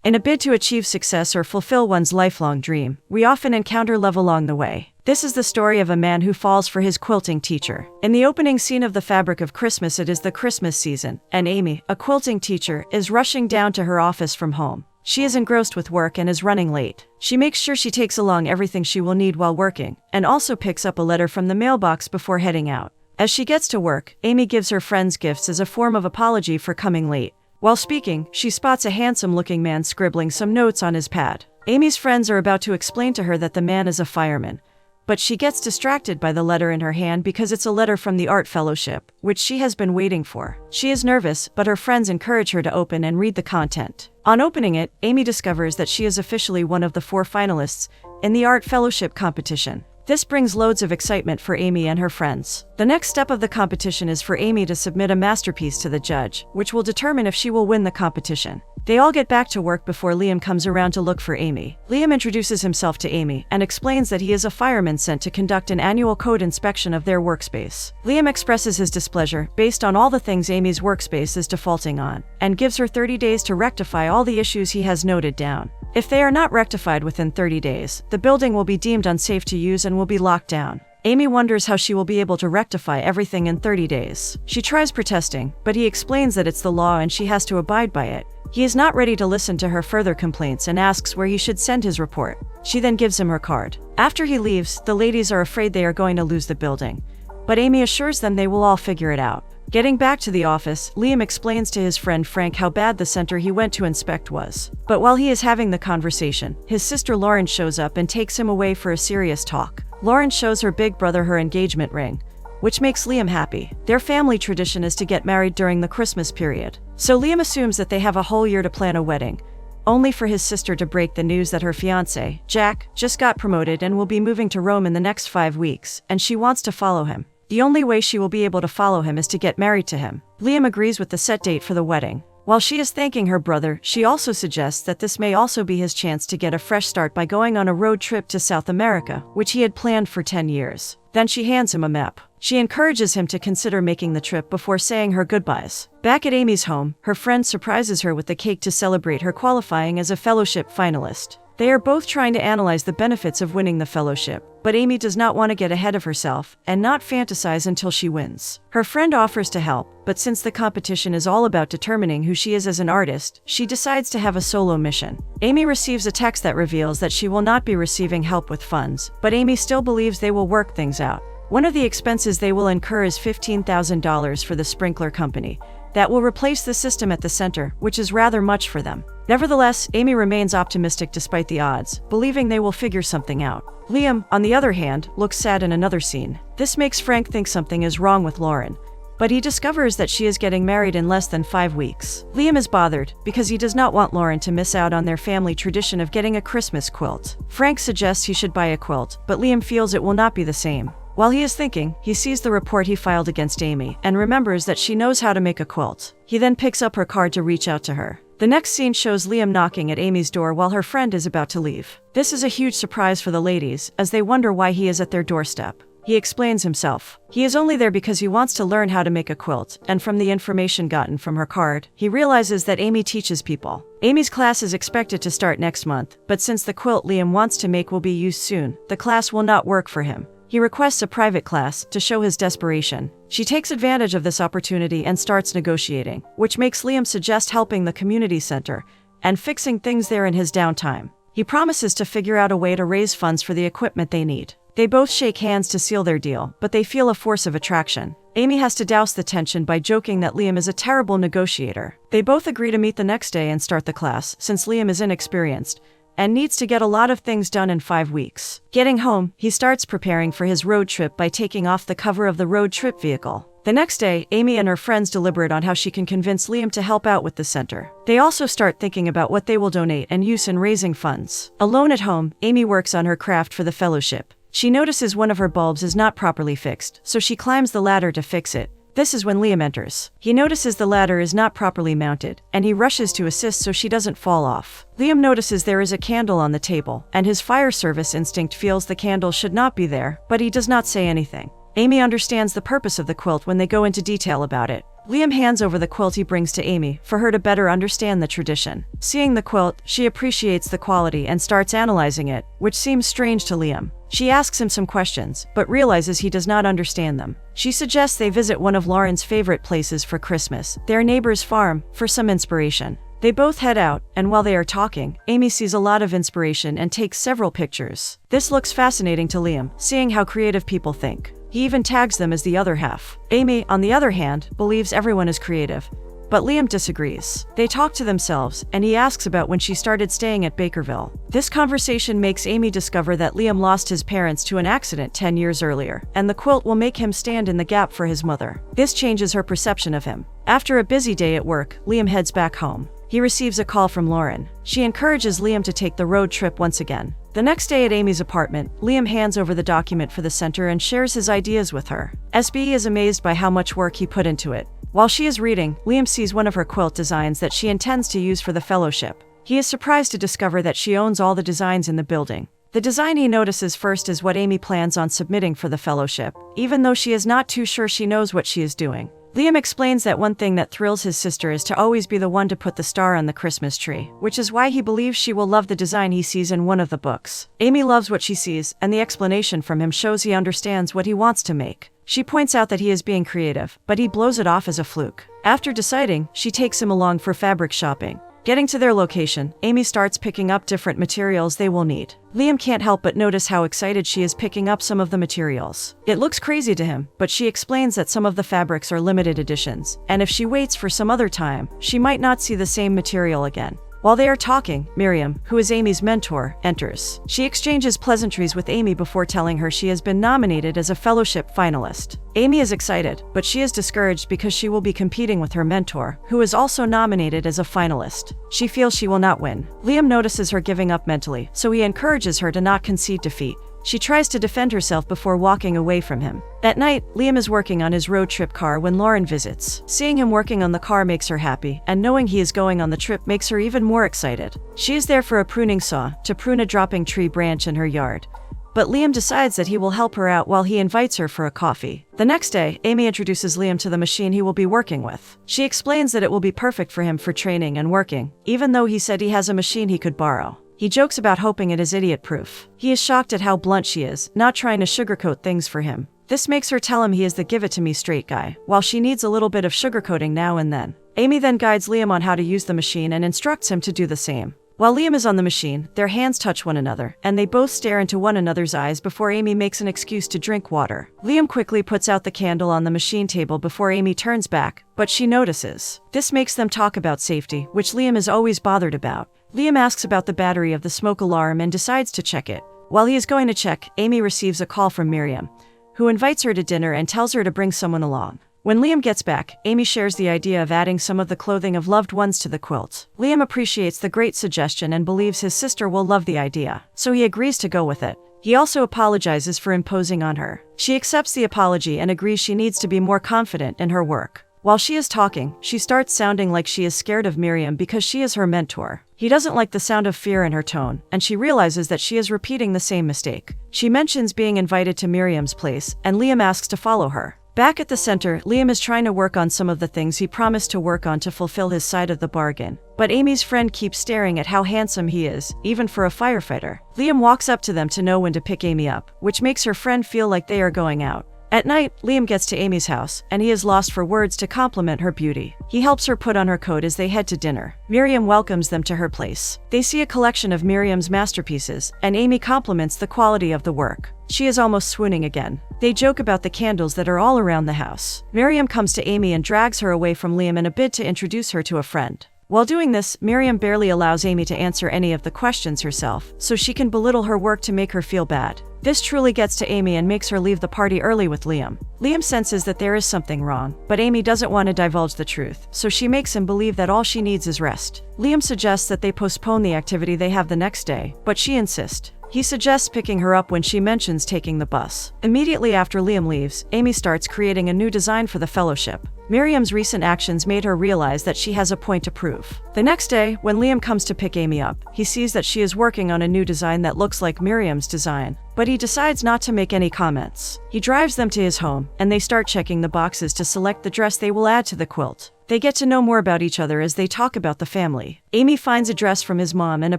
In a bid to achieve success or fulfill one's lifelong dream, we often encounter love along the way. This is the story of a man who falls for his quilting teacher. In the opening scene of The Fabric of Christmas, it is the Christmas season, and Amy, a quilting teacher, is rushing down to her office from home. She is engrossed with work and is running late. She makes sure she takes along everything she will need while working, and also picks up a letter from the mailbox before heading out. As she gets to work, Amy gives her friends gifts as a form of apology for coming late. While speaking, she spots a handsome-looking man scribbling some notes on his pad. Amy's friends are about to explain to her that the man is a fireman, but she gets distracted by the letter in her hand because it's a letter from the art fellowship, which she has been waiting for. She is nervous, but her friends encourage her to open and read the content. On opening it, Amy discovers that she is officially one of the 4 finalists in the art fellowship competition. This brings loads of excitement for Amy and her friends. The next step of the competition is for Amy to submit a masterpiece to the judge, which will determine if she will win the competition. They all get back to work before Liam comes around to look for Amy. Liam introduces himself to Amy and explains that he is a fireman sent to conduct an annual code inspection of their workspace. Liam expresses his displeasure based on all the things Amy's workspace is defaulting on, and gives her 30 days to rectify all the issues he has noted down. If they are not rectified within 30 days, the building will be deemed unsafe to use and will be locked down. Amy wonders how she will be able to rectify everything in 30 days. She tries protesting, but he explains that it's the law and she has to abide by it. He is not ready to listen to her further complaints and asks where he should send his report. She then gives him her card. After he leaves, the ladies are afraid they are going to lose the building, but Amy assures them they will all figure it out. Getting back to the office, Liam explains to his friend Frank how bad the center he went to inspect was. But while he is having the conversation, his sister Lauren shows up and takes him away for a serious talk. Lauren shows her big brother her engagement ring, which makes Liam happy. Their family tradition is to get married during the Christmas period. So Liam assumes that they have a whole year to plan a wedding, only for his sister to break the news that her fiancé, Jack, just got promoted and will be moving to Rome in the next 5 weeks, and she wants to follow him. The only way she will be able to follow him is to get married to him. Liam agrees with the set date for the wedding. While she is thanking her brother, she also suggests that this may also be his chance to get a fresh start by going on a road trip to South America, which he had planned for 10 years. Then she hands him a map. She encourages him to consider making the trip before saying her goodbyes. Back at Amy's home, her friend surprises her with the cake to celebrate her qualifying as a fellowship finalist. They are both trying to analyze the benefits of winning the fellowship, but Amy does not want to get ahead of herself and not fantasize until she wins. Her friend offers to help, but since the competition is all about determining who she is as an artist, she decides to have a solo mission. Amy receives a text that reveals that she will not be receiving help with funds, but Amy still believes they will work things out. One of the expenses they will incur is $15,000 for the sprinkler company. That will replace the system at the center, which is rather much for them. Nevertheless, Amy remains optimistic despite the odds, believing they will figure something out. Liam, on the other hand, looks sad in another scene. This makes Frank think something is wrong with Lauren, but he discovers that she is getting married in less than 5 weeks. Liam is bothered because he does not want Lauren to miss out on their family tradition of getting a Christmas quilt. Frank suggests he should buy a quilt, but Liam feels it will not be the same. While he is thinking, he sees the report he filed against Amy and remembers that she knows how to make a quilt. He then picks up her card to reach out to her. The next scene shows Liam knocking at Amy's door while her friend is about to leave. This is a huge surprise for the ladies, as they wonder why he is at their doorstep. He explains himself. He is only there because he wants to learn how to make a quilt, and from the information gotten from her card, he realizes that Amy teaches people. Amy's class is expected to start next month, but since the quilt Liam wants to make will be used soon, the class will not work for him. He requests a private class to show his desperation. She takes advantage of this opportunity and starts negotiating, which makes Liam suggest helping the community center and fixing things there in his downtime. He promises to figure out a way to raise funds for the equipment they need. They both shake hands to seal their deal, but they feel a force of attraction. Amy has to douse the tension by joking that Liam is a terrible negotiator. They both agree to meet the next day and start the class, since Liam is inexperienced and needs to get a lot of things done in 5 weeks. Getting home, he starts preparing for his road trip by taking off the cover of the road trip vehicle. The next day, Amy and her friends deliberate on how she can convince Liam to help out with the center. They also start thinking about what they will donate and use in raising funds. Alone at home, Amy works on her craft for the fellowship. She notices one of her bulbs is not properly fixed, so she climbs the ladder to fix it. This is when Liam enters. He notices the ladder is not properly mounted, and he rushes to assist so she doesn't fall off. Liam notices there is a candle on the table, and his fire service instinct feels the candle should not be there, but he does not say anything. Amy understands the purpose of the quilt when they go into detail about it. Liam hands over the quilt he brings to Amy for her to better understand the tradition. Seeing the quilt, she appreciates the quality and starts analyzing it, which seems strange to Liam. She asks him some questions, but realizes he does not understand them. She suggests they visit one of Lauren's favorite places for Christmas, their neighbor's farm, for some inspiration. They both head out, and while they are talking, Amy sees a lot of inspiration and takes several pictures. This looks fascinating to Liam, seeing how creative people think. He even tags them as the other half. Amy, on the other hand, believes everyone is creative. But Liam disagrees. They talk to themselves, and he asks about when she started staying at Bakerville. This conversation makes Amy discover that Liam lost his parents to an accident 10 years earlier, and the quilt will make him stand in the gap for his mother. This changes her perception of him. After a busy day at work, Liam heads back home. He receives a call from Lauren. She encourages Liam to take the road trip once again. The next day at Amy's apartment, Liam hands over the document for the center and shares his ideas with her. SB is amazed by how much work he put into it. While she is reading, Liam sees one of her quilt designs that she intends to use for the fellowship. He is surprised to discover that she owns all the designs in the building. The design he notices first is what Amy plans on submitting for the fellowship, even though she is not too sure she knows what she is doing. Liam explains that one thing that thrills his sister is to always be the one to put the star on the Christmas tree, which is why he believes she will love the design he sees in one of the books. Amy loves what she sees, and the explanation from him shows he understands what he wants to make. She points out that he is being creative, but he blows it off as a fluke. After deciding, she takes him along for fabric shopping. Getting to their location, Amy starts picking up different materials they will need. Liam can't help but notice how excited she is picking up some of the materials. It looks crazy to him, but she explains that some of the fabrics are limited editions, and if she waits for some other time, she might not see the same material again. While they are talking, Miriam, who is Amy's mentor, enters. She exchanges pleasantries with Amy before telling her she has been nominated as a fellowship finalist. Amy is excited, but she is discouraged because she will be competing with her mentor, who is also nominated as a finalist. She feels she will not win. Liam notices her giving up mentally, so he encourages her to not concede defeat. She tries to defend herself before walking away from him. At night, Liam is working on his road trip car when Lauren visits. Seeing him working on the car makes her happy, and knowing he is going on the trip makes her even more excited. She is there for a pruning saw to prune a dropping tree branch in her yard. But Liam decides that he will help her out while he invites her for a coffee. The next day, Amy introduces Liam to the machine he will be working with. She explains that it will be perfect for him for training and working, even though he said he has a machine he could borrow. He jokes about hoping it is idiot-proof. He is shocked at how blunt she is, not trying to sugarcoat things for him. This makes her tell him he is the give-it-to-me straight guy, while she needs a little bit of sugarcoating now and then. Amy then guides Liam on how to use the machine and instructs him to do the same. While Liam is on the machine, their hands touch one another, and they both stare into one another's eyes before Amy makes an excuse to drink water. Liam quickly puts out the candle on the machine table before Amy turns back, but she notices. This makes them talk about safety, which Liam is always bothered about. Liam asks about the battery of the smoke alarm and decides to check it. While he is going to check, Amy receives a call from Miriam, who invites her to dinner and tells her to bring someone along. When Liam gets back, Amy shares the idea of adding some of the clothing of loved ones to the quilt. Liam appreciates the great suggestion and believes his sister will love the idea, so he agrees to go with it. He also apologizes for imposing on her. She accepts the apology and agrees she needs to be more confident in her work. While she is talking, she starts sounding like she is scared of Miriam because she is her mentor. He doesn't like the sound of fear in her tone, and she realizes that she is repeating the same mistake. She mentions being invited to Miriam's place, and Liam asks to follow her. Back at the center, Liam is trying to work on some of the things he promised to work on to fulfill his side of the bargain. But Amy's friend keeps staring at how handsome he is, even for a firefighter. Liam walks up to them to know when to pick Amy up, which makes her friend feel like they are going out. At night, Liam gets to Amy's house, and he is lost for words to compliment her beauty. He helps her put on her coat as they head to dinner. Miriam welcomes them to her place. They see a collection of Miriam's masterpieces, and Amy compliments the quality of the work. She is almost swooning again. They joke about the candles that are all around the house. Miriam comes to Amy and drags her away from Liam in a bid to introduce her to a friend. While doing this, Miriam barely allows Amy to answer any of the questions herself, so she can belittle her work to make her feel bad. This truly gets to Amy and makes her leave the party early with Liam. Liam senses that there is something wrong, but Amy doesn't want to divulge the truth, so she makes him believe that all she needs is rest. Liam suggests that they postpone the activity they have the next day, but she insists. He suggests picking her up when she mentions taking the bus. Immediately after Liam leaves, Amy starts creating a new design for the fellowship. Miriam's recent actions made her realize that she has a point to prove. The next day, when Liam comes to pick Amy up, he sees that she is working on a new design that looks like Miriam's design, but he decides not to make any comments. He drives them to his home, and they start checking the boxes to select the dress they will add to the quilt. They get to know more about each other as they talk about the family. Amy finds a dress from his mom and a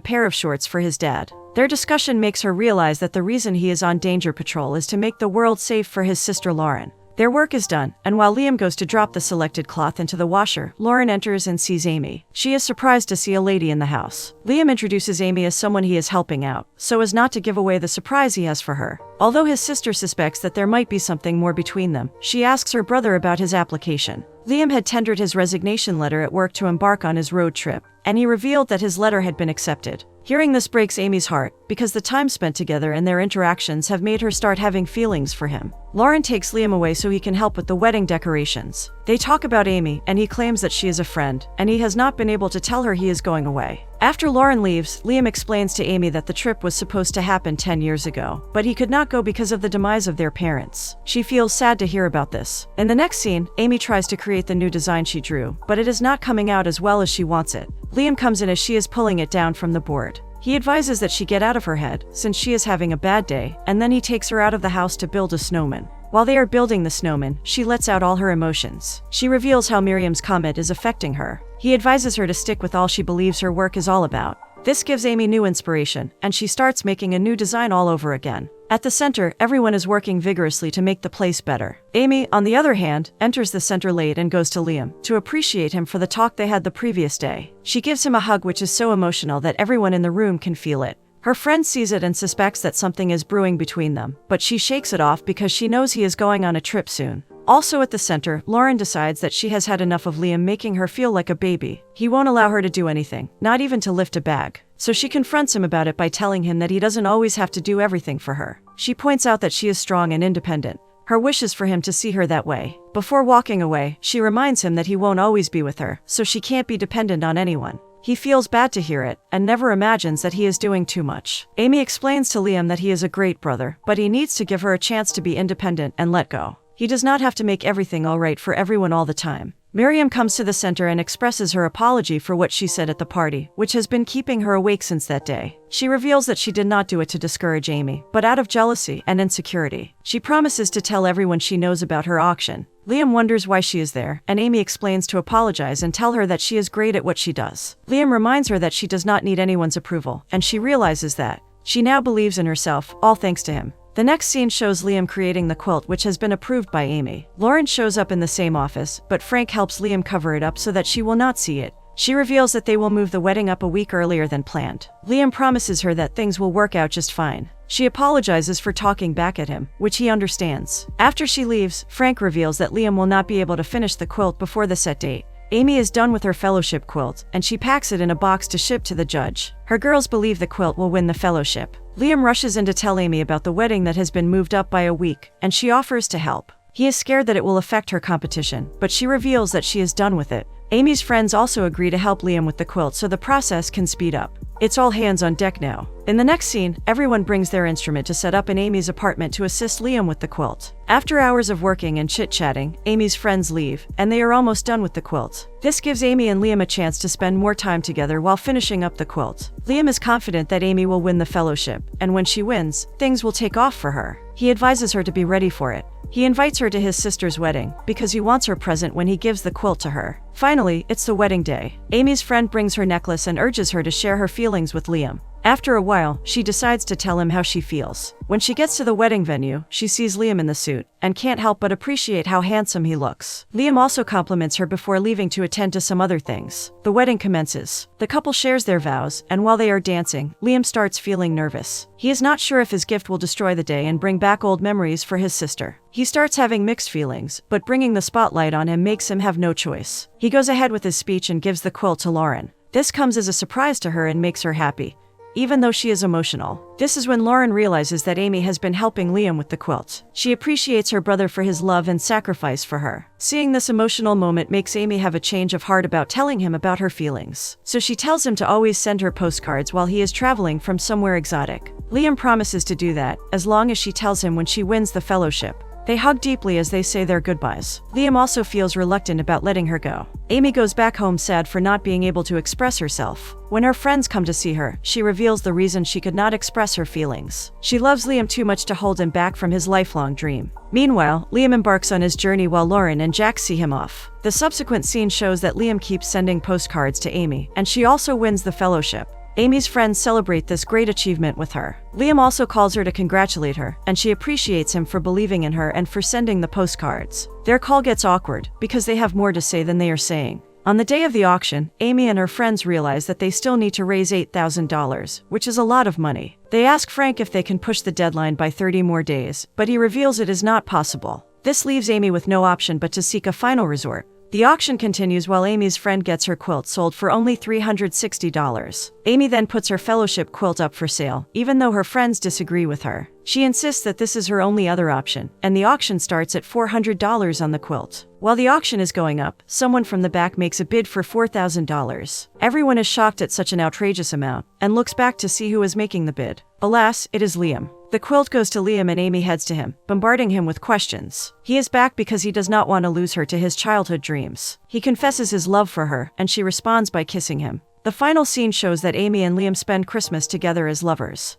pair of shorts for his dad. Their discussion makes her realize that the reason he is on danger patrol is to make the world safe for his sister Lauren. Their work is done, and while Liam goes to drop the selected cloth into the washer, Lauren enters and sees Amy. She is surprised to see a lady in the house. Liam introduces Amy as someone he is helping out, so as not to give away the surprise he has for her. Although his sister suspects that there might be something more between them, she asks her brother about his application. Liam had tendered his resignation letter at work to embark on his road trip, and he revealed that his letter had been accepted. Hearing this breaks Amy's heart, because the time spent together and their interactions have made her start having feelings for him. Lauren takes Liam away so he can help with the wedding decorations. They talk about Amy, and he claims that she is a friend, and he has not been able to tell her he is going away. After Lauren leaves, Liam explains to Amy that the trip was supposed to happen 10 years ago, but he could not go because of the demise of their parents. She feels sad to hear about this. In the next scene, Amy tries to create the new design she drew, but it is not coming out as well as she wants it. Liam comes in as she is pulling it down from the board. He advises that she get out of her head, since she is having a bad day, and then he takes her out of the house to build a snowman. While they are building the snowman, she lets out all her emotions. She reveals how Miriam's comment is affecting her. He advises her to stick with all she believes her work is all about. This gives Amy new inspiration, and she starts making a new design all over again. At the center, everyone is working vigorously to make the place better. Amy, on the other hand, enters the center late and goes to Liam to appreciate him for the talk they had the previous day. She gives him a hug which is so emotional that everyone in the room can feel it. Her friend sees it and suspects that something is brewing between them, but she shakes it off because she knows he is going on a trip soon. Also at the center, Lauren decides that she has had enough of Liam making her feel like a baby. He won't allow her to do anything, not even to lift a bag. So she confronts him about it by telling him that he doesn't always have to do everything for her. She points out that she is strong and independent. Her wish is for him to see her that way. Before walking away, she reminds him that he won't always be with her, so she can't be dependent on anyone. He feels bad to hear it, and never imagines that he is doing too much. Amy explains to Liam that he is a great brother, but he needs to give her a chance to be independent and let go. He does not have to make everything all right for everyone all the time. Miriam comes to the center and expresses her apology for what she said at the party, which has been keeping her awake since that day. She reveals that she did not do it to discourage Amy, but out of jealousy and insecurity. She promises to tell everyone she knows about her auction. Liam wonders why she is there, and Amy explains to apologize and tell her that she is great at what she does. Liam reminds her that she does not need anyone's approval, and she realizes that she now believes in herself, all thanks to him. The next scene shows Liam creating the quilt which has been approved by Amy. Lauren shows up in the same office, but Frank helps Liam cover it up so that she will not see it. She reveals that they will move the wedding up a week earlier than planned. Liam promises her that things will work out just fine. She apologizes for talking back at him, which he understands. After she leaves, Frank reveals that Liam will not be able to finish the quilt before the set date. Amy is done with her fellowship quilt, and she packs it in a box to ship to the judge. Her girls believe the quilt will win the fellowship. Liam rushes in to tell Amy about the wedding that has been moved up by a week, and she offers to help. He is scared that it will affect her competition, but she reveals that she is done with it. Amy's friends also agree to help Liam with the quilt so the process can speed up. It's all hands on deck now. In the next scene, everyone brings their instrument to set up in Amy's apartment to assist Liam with the quilt. After hours of working and chit-chatting, Amy's friends leave, and they are almost done with the quilt. This gives Amy and Liam a chance to spend more time together while finishing up the quilt. Liam is confident that Amy will win the fellowship, and when she wins, things will take off for her. He advises her to be ready for it. He invites her to his sister's wedding, because he wants her present when he gives the quilt to her. Finally, it's the wedding day. Amy's friend brings her necklace and urges her to share her feelings with Liam. After a while, she decides to tell him how she feels. When she gets to the wedding venue, she sees Liam in the suit, and can't help but appreciate how handsome he looks. Liam also compliments her before leaving to attend to some other things. The wedding commences. The couple shares their vows, and while they are dancing, Liam starts feeling nervous. He is not sure if his gift will destroy the day and bring back old memories for his sister. He starts having mixed feelings, but bringing the spotlight on him makes him have no choice. He goes ahead with his speech and gives the quilt to Lauren. This comes as a surprise to her and makes her happy, even though she is emotional. This is when Lauren realizes that Amy has been helping Liam with the quilt. She appreciates her brother for his love and sacrifice for her. Seeing this emotional moment makes Amy have a change of heart about telling him about her feelings. So she tells him to always send her postcards while he is traveling from somewhere exotic. Liam promises to do that, as long as she tells him when she wins the fellowship. They hug deeply as they say their goodbyes. Liam also feels reluctant about letting her go. Amy goes back home sad for not being able to express herself. When her friends come to see her, she reveals the reason she could not express her feelings. She loves Liam too much to hold him back from his lifelong dream. Meanwhile, Liam embarks on his journey while Lauren and Jack see him off. The subsequent scene shows that Liam keeps sending postcards to Amy, and she also wins the fellowship. Amy's friends celebrate this great achievement with her. Liam also calls her to congratulate her, and she appreciates him for believing in her and for sending the postcards. Their call gets awkward, because they have more to say than they are saying. On the day of the auction, Amy and her friends realize that they still need to raise $8,000, which is a lot of money. They ask Frank if they can push the deadline by 30 more days, but he reveals it is not possible. This leaves Amy with no option but to seek a final resort. The auction continues while Amy's friend gets her quilt sold for only $360. Amy then puts her fellowship quilt up for sale, even though her friends disagree with her. She insists that this is her only other option, and the auction starts at $400 on the quilt. While the auction is going up, someone from the back makes a bid for $4,000. Everyone is shocked at such an outrageous amount, and looks back to see who is making the bid. Alas, it is Liam. The quilt goes to Liam and Amy heads to him, bombarding him with questions. He is back because he does not want to lose her to his childhood dreams. He confesses his love for her, and she responds by kissing him. The final scene shows that Amy and Liam spend Christmas together as lovers.